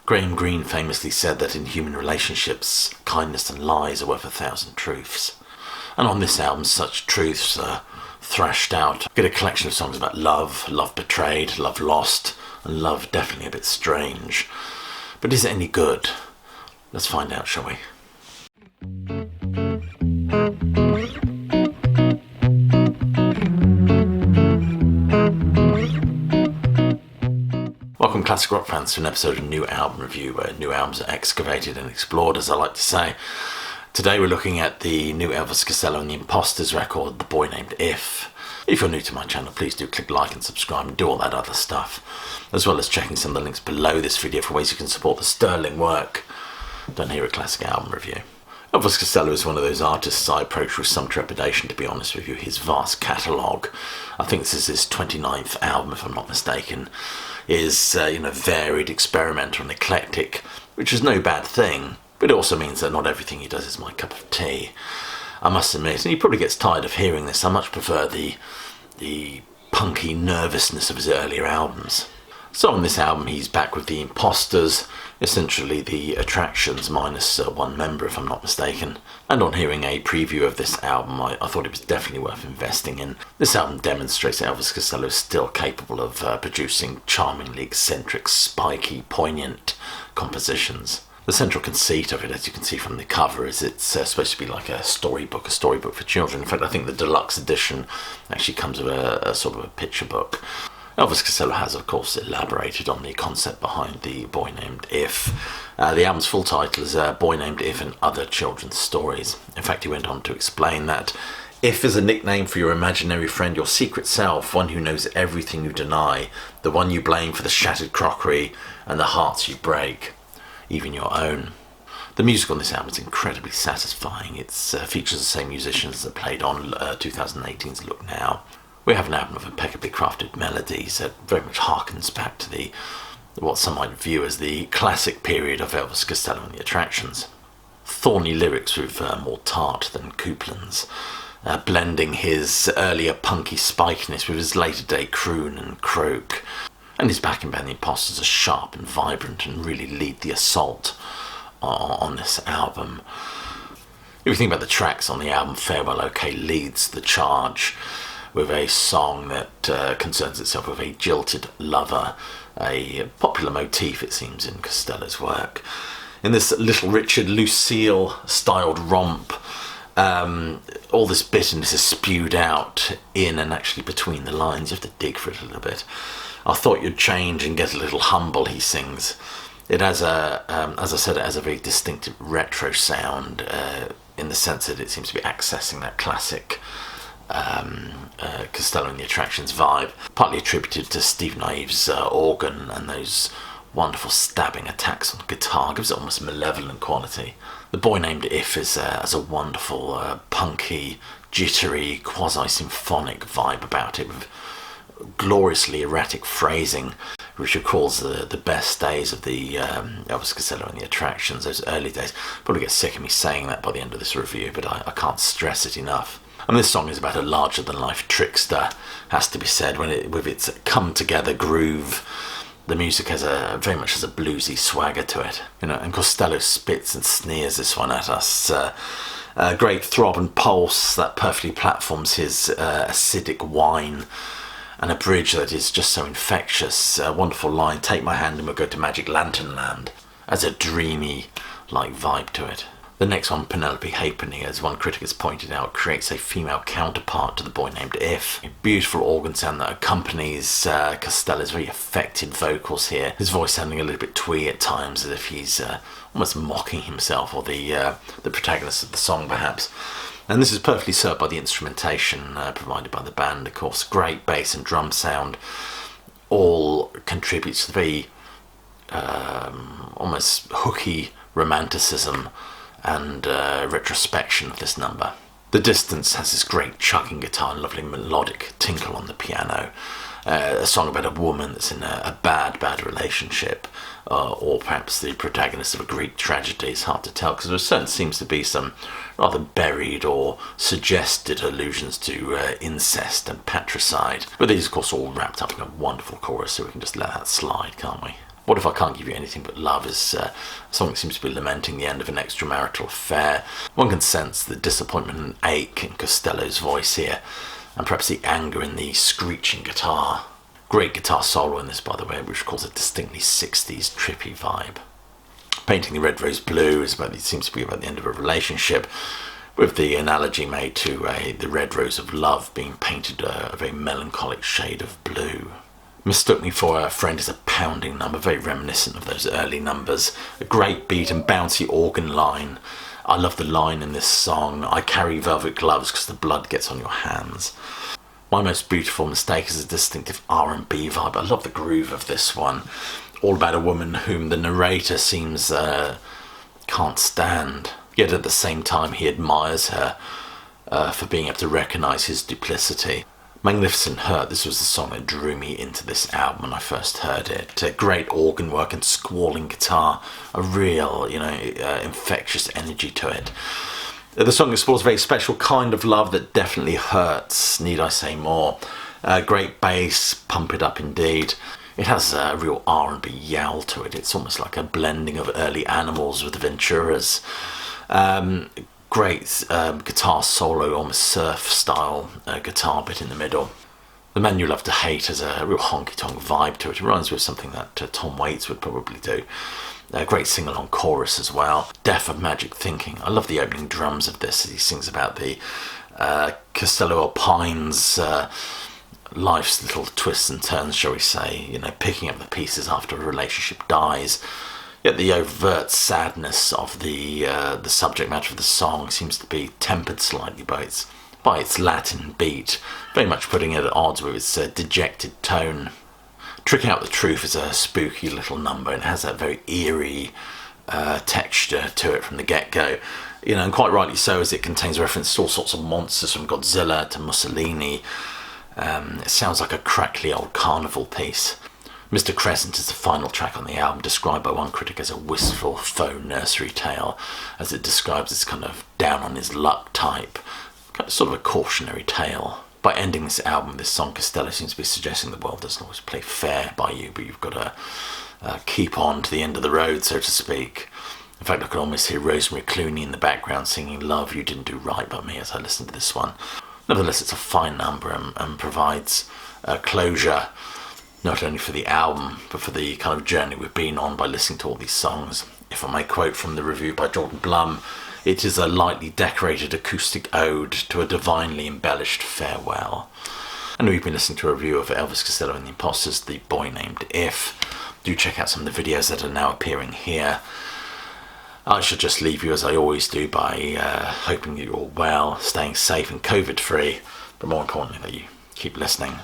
Graham Greene famously said that in human relationships, kindness and lies are worth 1,000 truths. And on this album, such truths are thrashed out. Get a collection of songs about love, love betrayed, love lost, and love definitely a bit strange. But is it any good? Let's find out, shall we? Welcome classic rock fans to an episode of New Album Review, where new albums are excavated and explored, as I like to say. Today we're looking at the new Elvis Costello and the Imposters record, The Boy Named If. If you're new to my channel, please do click like and subscribe and do all that other stuff, as well as checking some of the links below this video for ways you can support the sterling work done here at Classic Album Review. Elvis Costello is one of those artists I approach with some trepidation, to be honest with you. His vast catalogue, I think this is his 29th album if I'm not mistaken, is varied, experimental and eclectic, which is no bad thing, but it also means that not everything he does is my cup of tea. I must admit, and he probably gets tired of hearing this, I much prefer the punky nervousness of his earlier albums. So on this album he's back with the Imposters, essentially the Attractions minus one member if I'm not mistaken. And on hearing a preview of this album, I thought it was definitely worth investing in. This album demonstrates that Elvis Costello is still capable of producing charmingly eccentric, spiky, poignant compositions. The central conceit of it, as you can see from the cover, is it's supposed to be like a storybook for children. In fact, I think the deluxe edition actually comes with a sort of a picture book. Elvis Costello has, of course, elaborated on the concept behind The Boy Named If. The album's full title is Boy Named If and Other Children's Stories. In fact, he went on to explain that If is a nickname for your imaginary friend, your secret self, one who knows everything you deny, the one you blame for the shattered crockery and the hearts you break, even your own. The music on this album is incredibly satisfying. It features the same musicians that played on 2018's Look Now. We have an album of impeccably crafted melodies that very much harkens back to what some might view as the classic period of Elvis Costello and the Attractions. Thorny lyrics with more tart than couplings, blending his earlier punky spikiness with his later day croon and croak. And his backing band, the Imposters, are sharp and vibrant and really lead the assault on this album. If you think about the tracks on the album, Farewell OK leads the charge with a song that concerns itself with a jilted lover, a popular motif, it seems, in Costello's work. In this Little Richard Lucille-styled romp, all this bitterness is spewed out in and actually between the lines. You have to dig for it a little bit. I thought you'd change and get a little humble, he sings. It has as I said, it has a very distinctive retro sound in the sense that it seems to be accessing that classic Costello and the Attractions vibe, partly attributed to Steve Naive's organ and those wonderful stabbing attacks on guitar. Gives it almost malevolent quality. The Boy Named If has a wonderful punky, jittery, quasi-symphonic vibe about it, with gloriously erratic phrasing, which recalls the best days of the Elvis Costello and the Attractions, those early days. Probably get sick of me saying that by the end of this review, but I can't stress it enough. And this song is about a larger-than-life trickster, has to be said, with its come-together groove. The music very much has a bluesy swagger to it, and Costello spits and sneers this one at us. A great throb and pulse that perfectly platforms his acidic whine, and a bridge that is just so infectious. A wonderful line, take my hand and we'll go to Magic Lantern Land, has a dreamy-like vibe to it. The next one, Penelope Halfpenny, as one critic has pointed out, creates a female counterpart to The Boy Named If. A beautiful organ sound that accompanies Costello's very affected vocals here. His voice sounding a little bit twee at times, as if he's almost mocking himself or the protagonist of the song, perhaps. And this is perfectly served by the instrumentation provided by the band, of course. Great bass and drum sound all contributes to the very almost hooky romanticism and retrospection of this number. The Distance has this great chugging guitar and lovely melodic tinkle on the piano. A song about a woman that's in a bad relationship, or perhaps the protagonist of a Greek tragedy. It's hard to tell, because there certainly seems to be some rather buried or suggested allusions to incest and patricide. But these, of course, are all wrapped up in a wonderful chorus, so we can just let that slide, can't we? What If I Can't Give You Anything But Love is a song that seems to be lamenting the end of an extramarital affair. One can sense the disappointment and ache in Costello's voice here, and perhaps the anger in the screeching guitar. Great guitar solo in this, by the way, which calls a distinctly 60s trippy vibe. Painting the Red Rose Blue it seems to be about the end of a relationship, with the analogy made to the red rose of love being painted a very melancholic shade of blue. Mistook Me For a Friend is a pounding number, very reminiscent of those early numbers. A great beat and bouncy organ line. I love the line in this song, I carry velvet gloves because the blood gets on your hands. My Most Beautiful Mistake is a distinctive R&B vibe. I love the groove of this one. All about a woman whom the narrator seems can't stand, yet at the same time he admires her for being able to recognise his duplicity. Magnificent Hurt, this was the song that drew me into this album when I first heard it. Great organ work and squalling guitar, a real, infectious energy to it. The song explores a very special kind of love that definitely hurts, need I say more. Great bass, pump it up indeed. It has a real R&B yowl to it. It's almost like a blending of early Animals with the Venturas. Great guitar solo, almost surf style guitar bit in the middle. The Man You Love to Hate has a real honky-tonk vibe to it. It reminds me of something that Tom Waits would probably do. A great sing-along chorus as well. Death of Magic Thinking. I love the opening drums of this. He sings about the Costello opines life's little twists and turns, shall we say, picking up the pieces after a relationship dies. Yet the overt sadness of the subject matter of the song seems to be tempered slightly by its Latin beat, very much putting it at odds with its dejected tone. Trick Out the Truth is a spooky little number, and it has that very eerie texture to it from the get-go. And quite rightly so, as it contains reference to all sorts of monsters from Godzilla to Mussolini. It sounds like a crackly old carnival piece. Mr. Crescent is the final track on the album, described by one critic as a wistful faux nursery tale, as it describes this kind of down-on-his-luck type, sort of a cautionary tale. By ending this album, this song, Costello seems to be suggesting the world doesn't always play fair by you, but you've got to keep on to the end of the road, so to speak. In fact, I could almost hear Rosemary Clooney in the background singing Love You Didn't Do Right by Me as I listened to this one. Nevertheless, it's a fine number and provides closure, not only for the album, but for the kind of journey we've been on by listening to all these songs. If I may quote from the review by Jordan Blum, it is a lightly decorated acoustic ode to a divinely embellished farewell. And we've been listening to a review of Elvis Costello and the Imposters, The Boy Named If. Do check out some of the videos that are now appearing here. I should just leave you as I always do by hoping that you're all well, staying safe and COVID-free, but more importantly that you keep listening.